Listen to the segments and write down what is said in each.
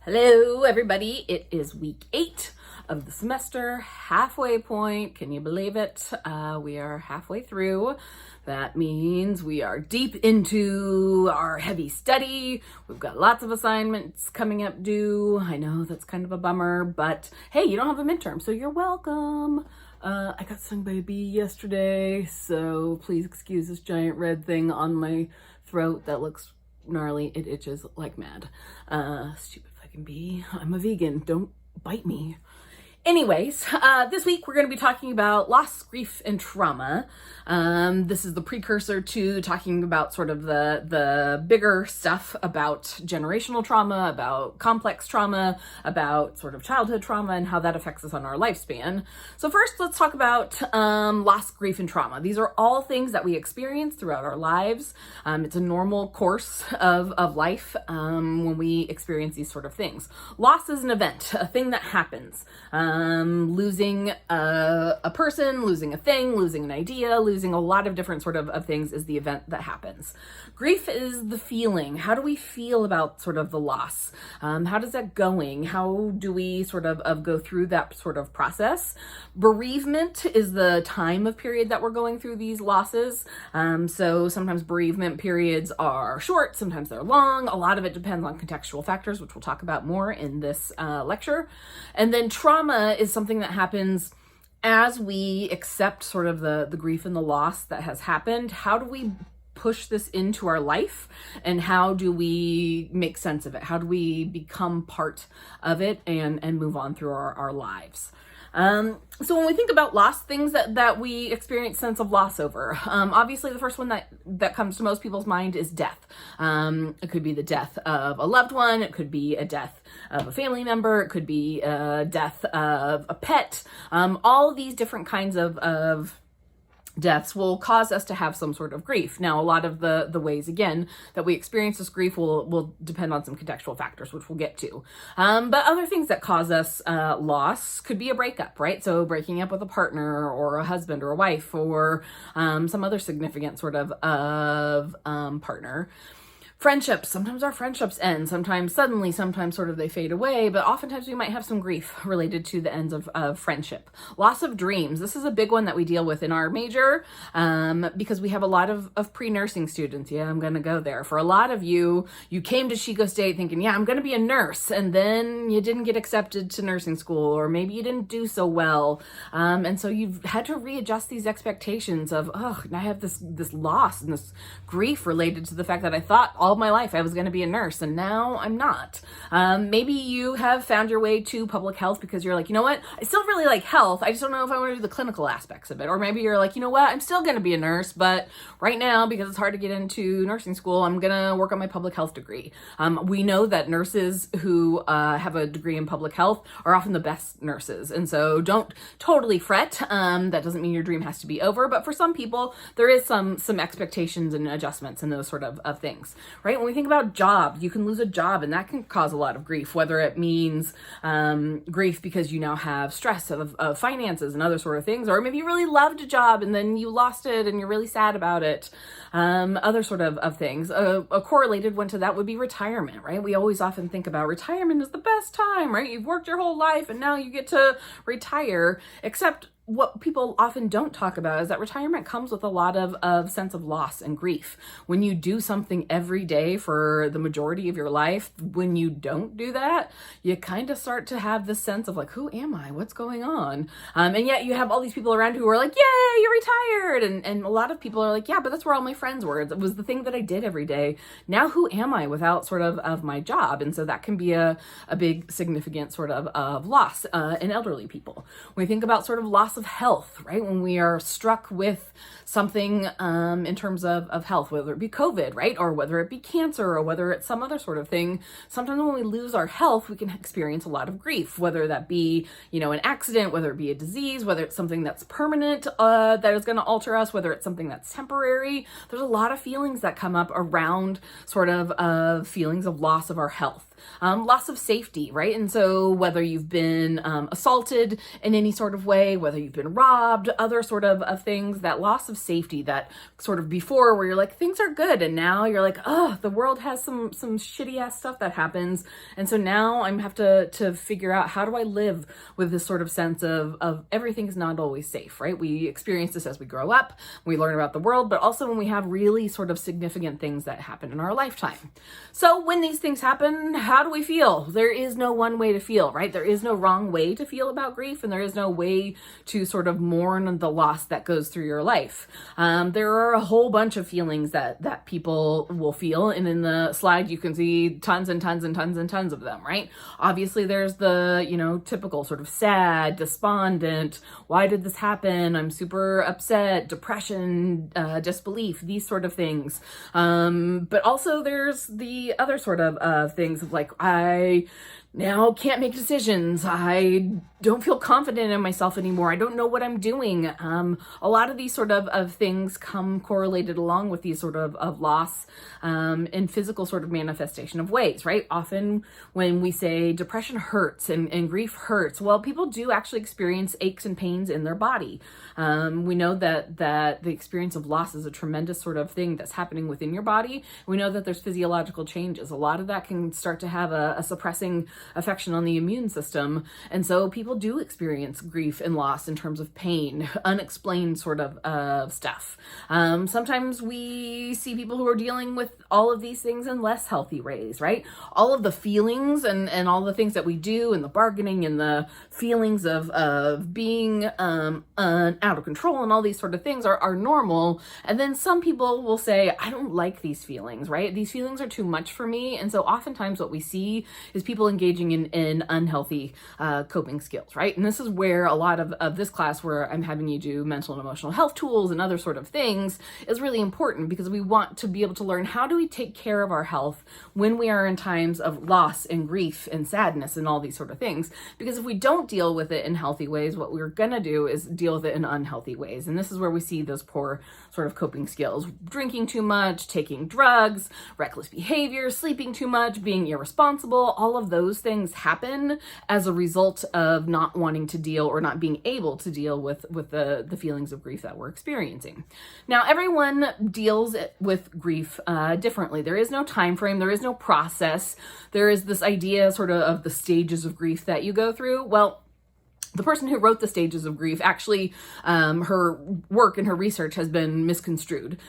Hello, everybody. It is week 8 of the semester, halfway point. Can you believe it? We are halfway through. That means we are deep into our heavy study. We've got lots of assignments coming up due. I know that's kind of a bummer, but hey, you don't have a midterm, so you're welcome. I got stung by a bee yesterday, so please excuse this giant red thing on my throat that looks gnarly. It itches like mad. Stupid fucking bee. I'm a vegan. Don't bite me. Anyways, this week we're going to be talking about loss, grief, and trauma. This is the precursor to talking about sort of the bigger stuff about generational trauma, about complex trauma, about sort of childhood trauma and how that affects us on our lifespan. So first, let's talk about loss, grief, and trauma. These are all things that we experience throughout our lives. It's a normal course of life when we experience these sort of things. Loss is an event, a thing that happens. Losing a person, losing a thing, losing an idea, losing a lot of different sort of things is the event that happens. Grief is the feeling. How do we feel about sort of the loss? How does that going? How do we sort of go through that sort of process? Bereavement is the time of period that we're going through these losses. So sometimes bereavement periods are short, sometimes they're long. A lot of it depends on contextual factors, which we'll talk about more in this lecture. And then trauma is something that happens as we accept sort of the grief and the loss that has happened. How do we push this into our life, and how do we make sense of it? How do we become part of it and move on through our lives? So when we think about loss, things that we experience sense of loss over, obviously the first one that comes to most people's mind is death. It could be the death of a loved one. It could be a death of a family member. It could be a death of a pet. All these different kinds of deaths will cause us to have some sort of grief. Now, a lot of the ways, again, that we experience this grief will depend on some contextual factors, which we'll get to. But other things that cause us loss could be a breakup, right? So breaking up with a partner or a husband or a wife or some other significant sort of partner. Friendships, sometimes our friendships end, sometimes suddenly, sometimes sort of they fade away, but oftentimes we might have some grief related to the ends of friendship. Loss of dreams, this is a big one that we deal with in our major because we have a lot of pre-nursing students. Yeah, I'm going to go there. For a lot of you came to Chico State thinking, yeah, I'm going to be a nurse, and then you didn't get accepted to nursing school, or maybe you didn't do so well, and so you've had to readjust these expectations of, oh, I have this loss and this grief related to the fact that I thought all my life I was going to be a nurse and now I'm not. Maybe you have found your way to public health because you're like, you know what, I still really like health, I just don't know if I want to do the clinical aspects of it. Or maybe you're like, you know what, I'm still going to be a nurse, but right now, because it's hard to get into nursing school, I'm going to work on my public health degree. We know that nurses who have a degree in public health are often the best nurses, and so don't totally fret. That doesn't mean your dream has to be over, but for some people there is some expectations and adjustments and those sort of things. Right? When we think about job, you can lose a job and that can cause a lot of grief, whether it means grief because you now have stress of finances and other sort of things, or maybe you really loved a job and then you lost it and you're really sad about it. Other sort of things. A correlated one to that would be retirement, right? We always often think about retirement is the best time, right? You've worked your whole life and now you get to retire, except what people often don't talk about is that retirement comes with a lot of sense of loss and grief. When you do something every day for the majority of your life, when you don't do that, you kind of start to have this sense of like, who am I? What's going on? And yet you have all these people around who are like, yay, you're retired. And a lot of people are like, yeah, but that's where all my friends were. It was the thing that I did every day. Now who am I without sort of my job? And so that can be a big significant sort of loss in elderly people. When we think about sort of loss of health, right? When we are struck with something in terms of health, whether it be COVID, right? Or whether it be cancer, or whether it's some other sort of thing. Sometimes when we lose our health, we can experience a lot of grief, whether that be, an accident, whether it be a disease, whether it's something that's permanent, that is going to alter us, whether it's something that's temporary. There's a lot of feelings that come up around sort of feelings of loss of our health. Loss of safety, right? And so whether you've been assaulted in any sort of way, whether you've been robbed, other sort of things, that loss of safety, that sort of before where you're like, things are good. And now you're like, oh, the world has some shitty ass stuff that happens. And so now I have to figure out, how do I live with this sort of sense of everything's not always safe, right? We experience this as we grow up, we learn about the world, but also when we have really sort of significant things that happen in our lifetime. So when these things happen, how do we feel? There is no one way to feel, right? There is no wrong way to feel about grief, and there is no way to sort of mourn the loss that goes through your life. There are a whole bunch of feelings that people will feel, and in the slide you can see tons and tons and tons and tons of them, right? Obviously there's the, typical sort of sad, despondent, why did this happen? I'm super upset, depression, disbelief, these sort of things. But also there's the other sort of things of like, I now can't make decisions. I don't feel confident in myself anymore. I don't know what I'm doing. A lot of these sort of things come correlated along with these sort of loss in physical sort of manifestation of ways, right? Often when we say depression hurts and grief hurts, well, people do actually experience aches and pains in their body. We know that the experience of loss is a tremendous sort of thing that's happening within your body. We know that there's physiological changes. A lot of that can start to have a suppressing affection on the immune system. And so people do experience grief and loss in terms of pain, unexplained sort of stuff. Sometimes we see people who are dealing with all of these things in less healthy ways, right? All of the feelings and all the things that we do, and the bargaining and the feelings of being out of control and all these sort of things are normal. And then some people will say, I don't like these feelings, right? These feelings are too much for me. And so oftentimes what we see is people engaging in unhealthy coping skills, right? And this is where a lot of this class, where I'm having you do mental and emotional health tools and other sort of things, is really important, because we want to be able to learn, how do we take care of our health when we are in times of loss and grief and sadness and all these sort of things. Because if we don't deal with it in healthy ways, what we're gonna do is deal with it in unhealthy ways. And this is where we see those poor sort of coping skills: drinking too much, taking drugs, reckless behavior, sleeping too much, being irresponsible. All of those things happen as a result of not wanting to deal, or not being able to deal with the feelings of grief that we're experiencing. Now, everyone deals with grief differently. There is no time frame, there is no process. There is this idea sort of the stages of grief that you go through. Well, the person who wrote the stages of grief, actually, her work and her research has been misconstrued.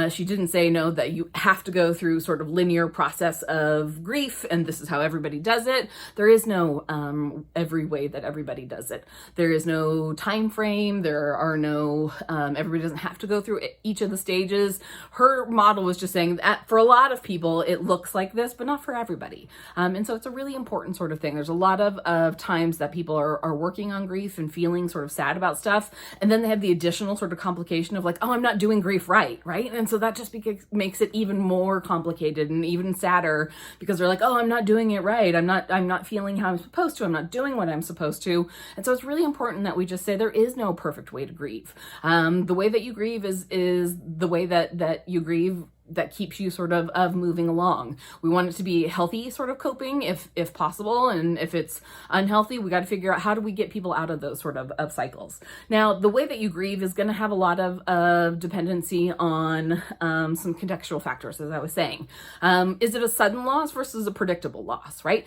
She didn't say, no, that you have to go through sort of linear process of grief, and this is how everybody does it. There is no every way that everybody does it. There is no time frame. There are no, everybody doesn't have to go through each of the stages. Her model was just saying that for a lot of people, it looks like this, but not for everybody. And so it's a really important sort of thing. There's a lot of times that people are working on grief and feeling sort of sad about stuff, and then they have the additional sort of complication of like, oh, I'm not doing grief right? And so that just makes it even more complicated and even sadder, because they're like, oh, I'm not doing it right, I'm not feeling how I'm supposed to, I'm not doing what I'm supposed to. And so it's really important that we just say there is no perfect way to grieve. The way that you grieve is the way that you grieve that keeps you sort of moving along. We want it to be healthy sort of coping if possible. And if it's unhealthy, we got to figure out, how do we get people out of those sort of cycles. Now, the way that you grieve is going to have a lot of dependency on some contextual factors, as I was saying. Is it a sudden loss versus a predictable loss, right?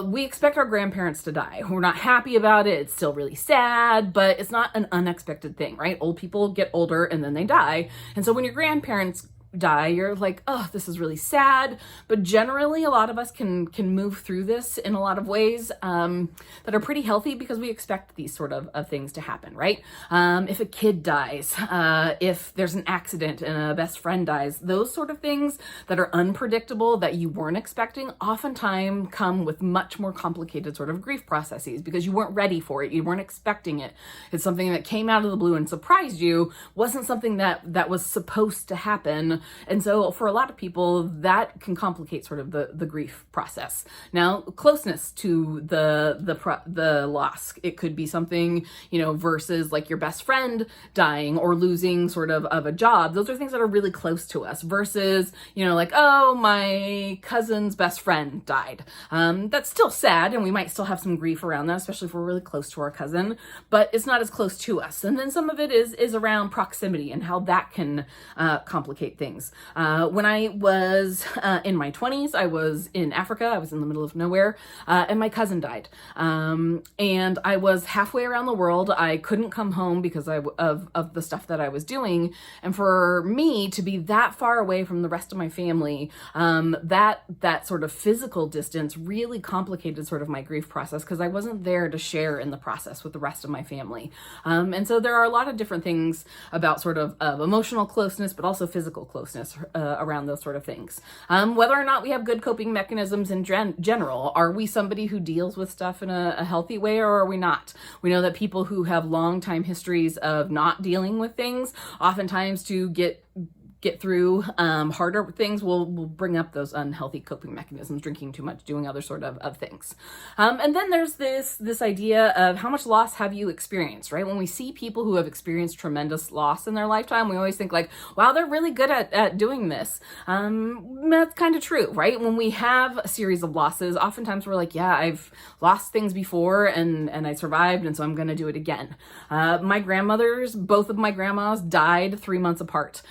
We expect our grandparents to die. We're not happy about it. It's still really sad, but it's not an unexpected thing, right? Old people get older and then they die. And so when your grandparents die, you're like, oh, this is really sad. But generally, a lot of us can move through this in a lot of ways that are pretty healthy, because we expect these sort of things to happen, right? If a kid dies, if there's an accident and a best friend dies, those sort of things that are unpredictable, that you weren't expecting, oftentimes come with much more complicated sort of grief processes, because you weren't ready for it. You weren't expecting it. It's something that came out of the blue and surprised you, wasn't something that was supposed to happen. And so for a lot of people, that can complicate sort of the grief process. Now, closeness to the loss, it could be something, versus like your best friend dying or losing sort of a job. Those are things that are really close to us versus, like, oh, my cousin's best friend died. That's still sad, and we might still have some grief around that, especially if we're really close to our cousin, but it's not as close to us. And then some of it is around proximity and how that can complicate things. When I was in my 20s, I was in Africa. I was in the middle of nowhere, and my cousin died. And I was halfway around the world. I couldn't come home because of the stuff that I was doing. And for me to be that far away from the rest of my family, that sort of physical distance really complicated sort of my grief process because I wasn't there to share in the process with the rest of my family. And so there are a lot of different things about sort of emotional closeness, but also physical closeness around those sort of things. Whether or not we have good coping mechanisms in general, are we somebody who deals with stuff in a healthy way, or are we not? We know that people who have long time histories of not dealing with things, oftentimes to get through harder things will bring up those unhealthy coping mechanisms, drinking too much, doing other sort of things. And then there's this idea of how much loss have you experienced, right? When we see people who have experienced tremendous loss in their lifetime, we always think like, wow, they're really good at doing this. That's kind of true, right? When we have a series of losses, oftentimes we're like, yeah, I've lost things before and I survived, and so I'm going to do it again. Both of my grandmas died 3 months apart.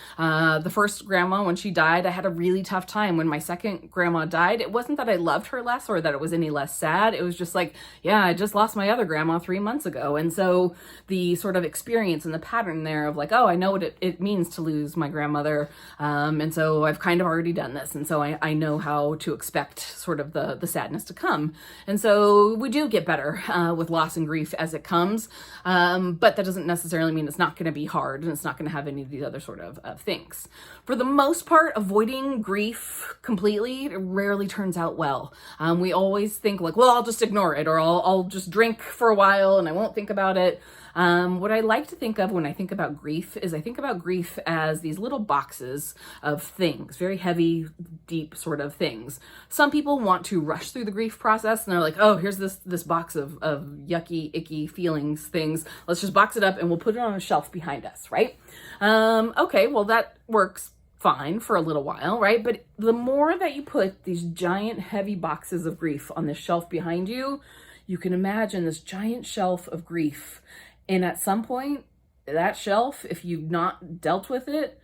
The first grandma, when she died, I had a really tough time. When my second grandma died, it wasn't that I loved her less or that it was any less sad. It was just like, yeah, I just lost my other grandma 3 months ago. And so the sort of experience and the pattern there of like, oh, I know what it means to lose my grandmother. And so I've kind of already done this. And so I know how to expect sort of the sadness to come. And so we do get better with loss and grief as it comes. But that doesn't necessarily mean it's not going to be hard and it's not going to have any of these other sort of things. For the most part, avoiding grief completely rarely turns out well. We always think like, well, I'll just ignore it, or I'll just drink for a while and I won't think about it. What I like to think of when I think about grief is I think about grief as these little boxes of things, very heavy, deep sort of things. Some people want to rush through the grief process and they're like, oh, here's this box of yucky, icky feelings, things. Let's just box it up and we'll put it on a shelf behind us, right? Okay, well, that works fine for a little while, right? But the more that you put these giant, heavy boxes of grief on this shelf behind you, you can imagine this giant shelf of grief. And at some point, that shelf, if you've not dealt with it,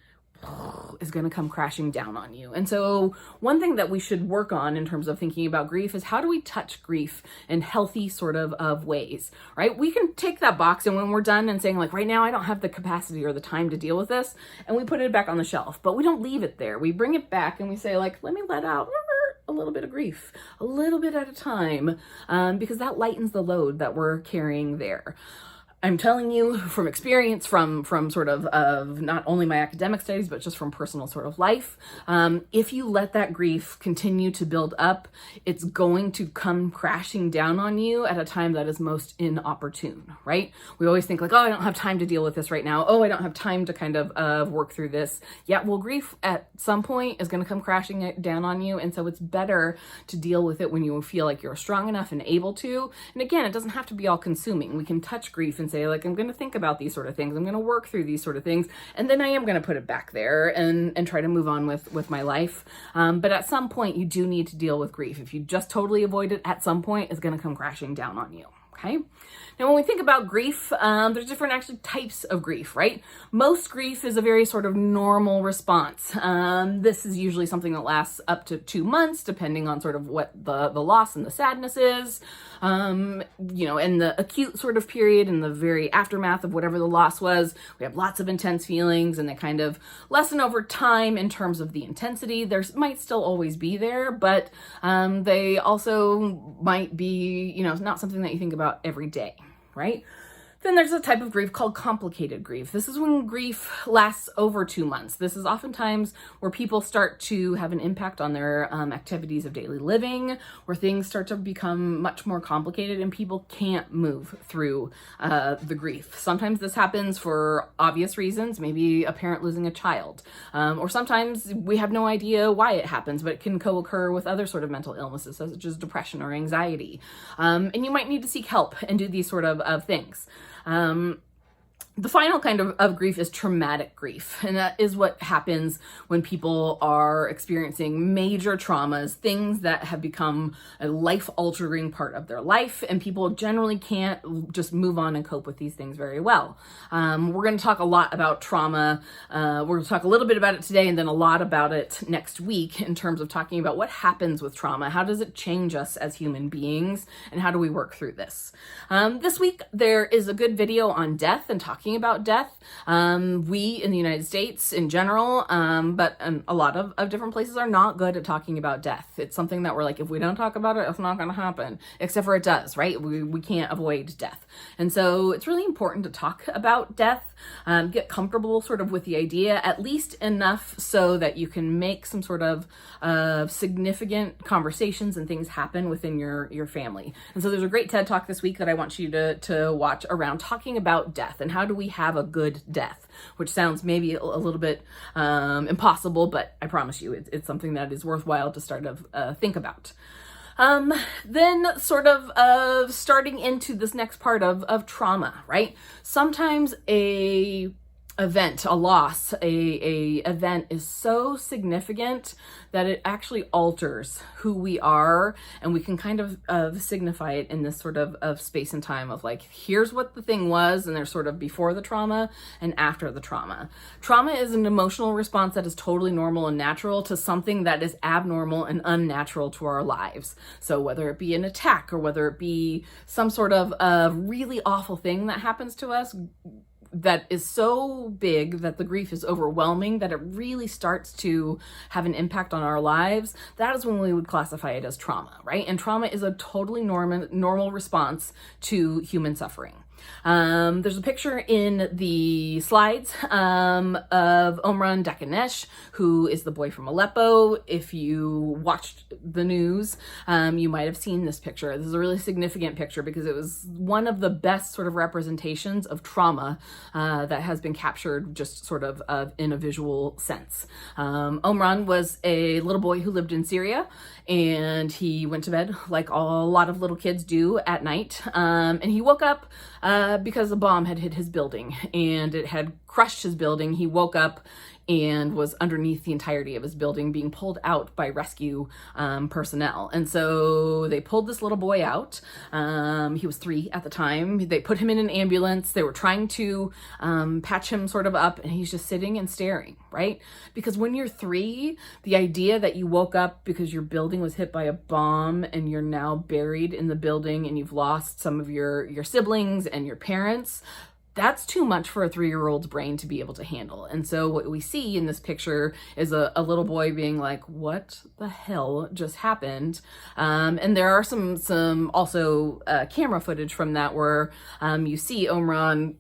is going to come crashing down on you. And so one thing that we should work on in terms of thinking about grief is how do we touch grief in healthy sort of ways, right? We can take that box and when we're done and saying like, right now, I don't have the capacity or the time to deal with this, and we put it back on the shelf, but we don't leave it there. We bring it back and we say like, let me let out a little bit of grief, a little bit at a time, because that lightens the load that we're carrying there. I'm telling you from experience, from sort of not only my academic studies, but just from personal sort of life, if you let that grief continue to build up, it's going to come crashing down on you at a time that is most inopportune, right? We always think like, oh, I don't have time to deal with this right now. Oh, I don't have time to kind of work through this. Yeah, well, grief at some point is going to come crashing down on you. And so it's better to deal with it when you feel like you're strong enough and able to. And again, it doesn't have to be all consuming. We can touch grief and say like, I'm going to think about these sort of things. I'm going to work through these sort of things. And then I am going to put it back there and try to move on with my life. But at some point you do need to deal with grief. If you just totally avoid it, at some point it's going to come crashing down on you. Okay. Now, when we think about grief, there's different actually types of grief, right? Most grief is a very sort of normal response. This is usually something that lasts up to 2 months, depending on sort of what the loss and the sadness is. In the acute sort of period, in the very aftermath of whatever the loss was, we have lots of intense feelings and they kind of lessen over time in terms of the intensity. There might still always be there, but they also might be, not something that you think about every day. Right? Then there's a type of grief called complicated grief. This is when grief lasts over 2 months. This is oftentimes where people start to have an impact on their activities of daily living, where things start to become much more complicated and people can't move through the grief. Sometimes this happens for obvious reasons, maybe a parent losing a child, or sometimes we have no idea why it happens, but it can co-occur with other sort of mental illnesses, such as depression or anxiety. And you might need to seek help and do these sort of things. The final kind of grief is traumatic grief, and that is what happens when people are experiencing major traumas, things that have become a life-altering part of their life, and people generally can't just move on and cope with these things very well. We're going to talk a lot about trauma. We're going to talk a little bit about it today and then a lot about it next week in terms of talking about what happens with trauma, how does it change us as human beings, and how do we work through this. This week there is a good video on death and talking about death. We in the United States in general, but a lot of different places are not good at talking about death. It's something that we're like, if we don't talk about it, it's not going to happen, except for it does, right? We can't avoid death. And so it's really important to talk about death, get comfortable sort of with the idea, at least enough so that you can make some sort of significant conversations and things happen within your family. And so there's a great TED Talk this week that I want you to watch around talking about death and how do we have a good death, which sounds maybe a little bit impossible, but I promise you it's something that is worthwhile to start to think about. Then sort of starting into this next part of trauma, right? Sometimes a loss, a event is so significant that it actually alters who we are, and we can kind of signify it in this sort of space and time of like, here's what the thing was, and there's sort of before the trauma and after the trauma. Trauma is an emotional response that is totally normal and natural to something that is abnormal and unnatural to our lives. So whether it be an attack or whether it be some sort of really awful thing that happens to us, that is so big that the grief is overwhelming, that it really starts to have an impact on our lives, that is when we would classify it as trauma, right? And trauma is a totally normal response to human suffering. There's a picture in the slides of Omran Dakanesh, who is the boy from Aleppo. If you watched the news, you might have seen this picture. This is a really significant picture because it was one of the best sort of representations of trauma that has been captured just sort of in a visual sense. Omran was a little boy who lived in Syria, and he went to bed like a lot of little kids do at night, and he woke up because a bomb had hit his building and it had crushed his building. He woke up and was underneath the entirety of his building being pulled out by rescue personnel. And so they pulled this little boy out. He was 3 at the time. They put him in an ambulance. They were trying to patch him sort of up, and he's just sitting and staring, right? Because when you're 3, the idea that you woke up because your building was hit by a bomb and you're now buried in the building and you've lost some of your siblings and your parents, that's too much for a 3-year-old's brain to be able to handle. And so what we see in this picture is a little boy being like, what the hell just happened? And there are some also camera footage from that where you see Omran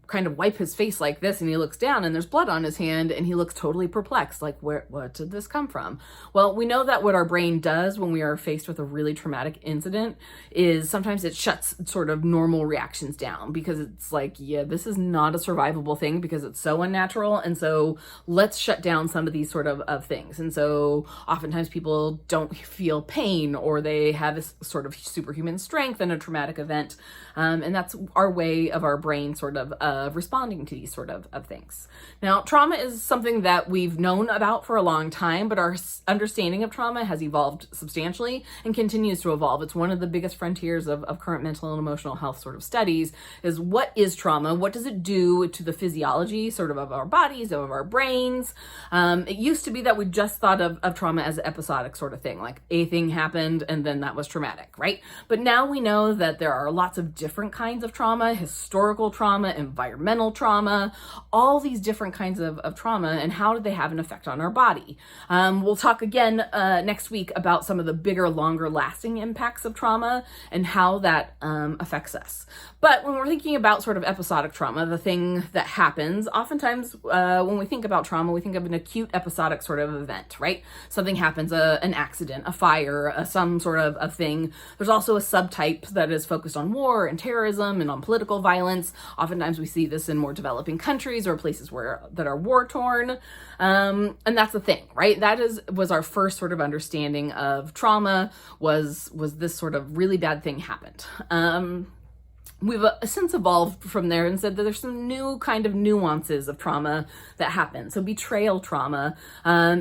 kind of wipe his face like this, and he looks down and there's blood on his hand and he looks totally perplexed, like, what did this come from? Well, we know that what our brain does when we are faced with a really traumatic incident is sometimes it shuts sort of normal reactions down, because it's like, yeah, this is not a survivable thing because it's so unnatural, and so let's shut down some of these sort of things. And so oftentimes people don't feel pain, or they have this sort of superhuman strength in a traumatic event, and that's our way of our brain sort of responding to these sort of things. Now, trauma is something that we've known about for a long time, but our understanding of trauma has evolved substantially and continues to evolve. It's one of the biggest frontiers of current mental and emotional health sort of studies, is what is trauma? What does it do to the physiology sort of our bodies, of our brains? It used to be that we just thought of trauma as an episodic sort of thing, like a thing happened and then that was traumatic, right? But now we know that there are lots of different kinds of trauma, historical trauma, environmental trauma, all these different kinds of trauma, and how do they have an effect on our body. We'll talk again next week about some of the bigger, longer lasting impacts of trauma and how that affects us. But when we're thinking about sort of episodic trauma, the thing that happens, oftentimes when we think about trauma, we think of an acute episodic sort of event, right? Something happens, an accident, a fire, some sort of a thing. There's also a subtype that is focused on war and terrorism and on political violence. Oftentimes we see this in more developing countries or places that are war torn. And that's the thing, right? That was our first sort of understanding of trauma, was this sort of really bad thing happened. We've since evolved from there and said that there's some new kind of nuances of trauma that happen. So betrayal trauma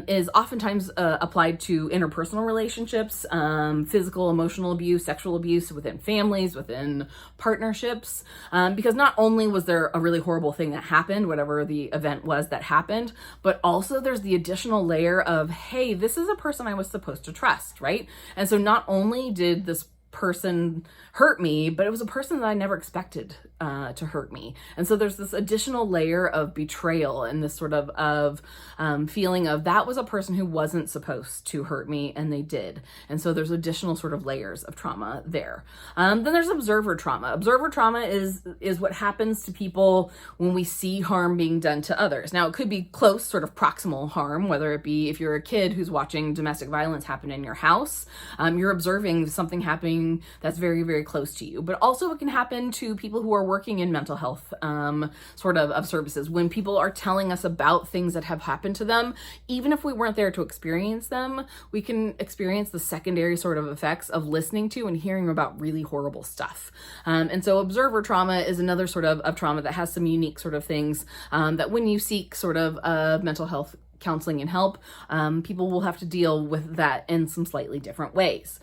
is oftentimes applied to interpersonal relationships, physical, emotional abuse, sexual abuse within families, within partnerships, because not only was there a really horrible thing that happened, whatever the event was that happened, but also there's the additional layer of, hey, this is a person I was supposed to trust, right? And so not only did this person hurt me, but it was a person that I never expected to hurt me. And so there's this additional layer of betrayal and this sort of feeling of that was a person who wasn't supposed to hurt me and they did. And so there's additional sort of layers of trauma there. Then there's observer trauma. Observer trauma is what happens to people when we see harm being done to others. Now it could be close, sort of proximal harm, whether it be if you're a kid who's watching domestic violence happen in your house, you're observing something happening that's very, very close to you. But also it can happen to people who are working in mental health sort of services. When people are telling us about things that have happened to them, even if we weren't there to experience them, we can experience the secondary sort of effects of listening to and hearing about really horrible stuff. And so observer trauma is another sort of trauma that has some unique sort of things that when you seek sort of mental health counseling and help, people will have to deal with that in some slightly different ways.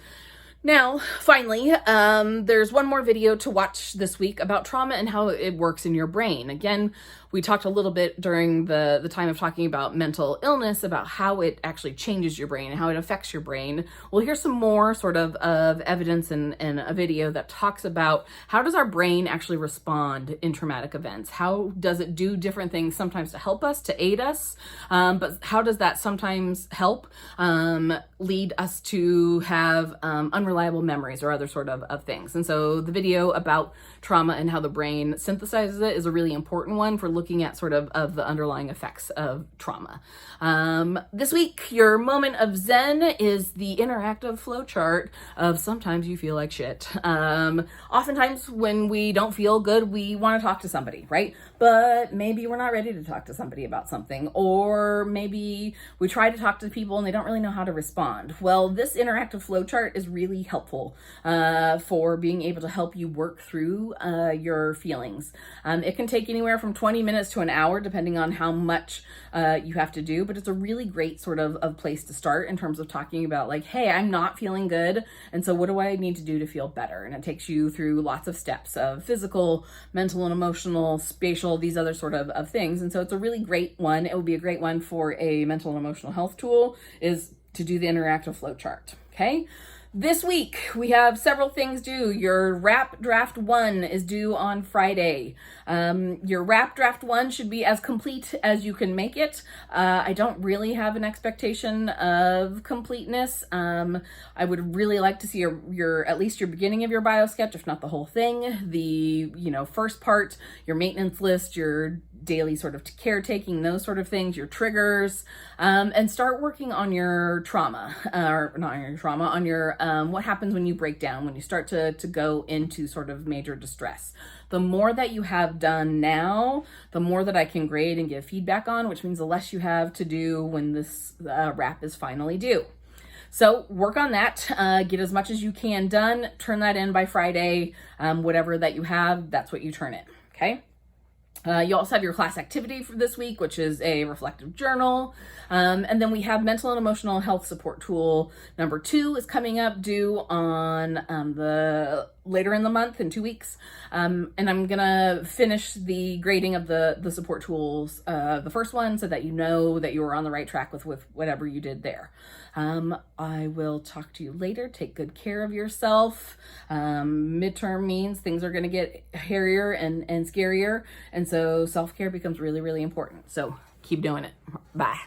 Now, finally, there's one more video to watch this week about trauma and how it works in your brain. Again, we talked a little bit during the time of talking about mental illness about how it actually changes your brain and how it affects your brain. Well, here's some more sort of evidence in a video that talks about how does our brain actually respond in traumatic events? How does it do different things sometimes to help us, to aid us? But how does that sometimes help lead us to have unreliable memories or other sort of things? And so the video about trauma and how the brain synthesizes it is a really important one for looking at sort of the underlying effects of trauma. This week, your moment of zen is the interactive flowchart of sometimes you feel like shit. Oftentimes when we don't feel good, we want to talk to somebody, right? But maybe we're not ready to talk to somebody about something, or maybe we try to talk to people and they don't really know how to respond. Well, this interactive flowchart is really helpful for being able to help you work through your feelings. It can take anywhere from 20 minutes to an hour, depending on how much you have to do, but it's a really great sort of place to start in terms of talking about like, hey, I'm not feeling good, and so what do I need to do to feel better? And it takes you through lots of steps of physical, mental and emotional, spatial, these other sort of things. And so it's a really great one. It would be a great one for a mental and emotional health tool, is to do the interactive flowchart. Okay. This week, we have several things due. Your RAP Draft 1 is due on Friday. Your RAP Draft 1 should be as complete as you can make it. I don't really have an expectation of completeness. I would really like to see your at least your beginning of your bio sketch, if not the whole thing. The first part, your maintenance list, your daily sort of caretaking, those sort of things, your triggers, and start working on your trauma, or not on your trauma, on your what happens when you break down, when you start to go into sort of major distress. The more that you have done now, the more that I can grade and give feedback on, which means the less you have to do when this wrap is finally due. So work on that, get as much as you can done, turn that in by Friday, whatever that you have, that's what you turn in, okay? You also have your class activity for this week, which is a reflective journal. And then we have mental and emotional health support tool number 2 is coming up, due on the later in the month, in 2 weeks. And I'm gonna finish the grading of the support tools, the first one, so that you know that you were on the right track with whatever you did there. I will talk to you later. Take good care of yourself. Midterm means things are gonna get hairier and scarier. And so self-care becomes really, really important. So keep doing it. Bye.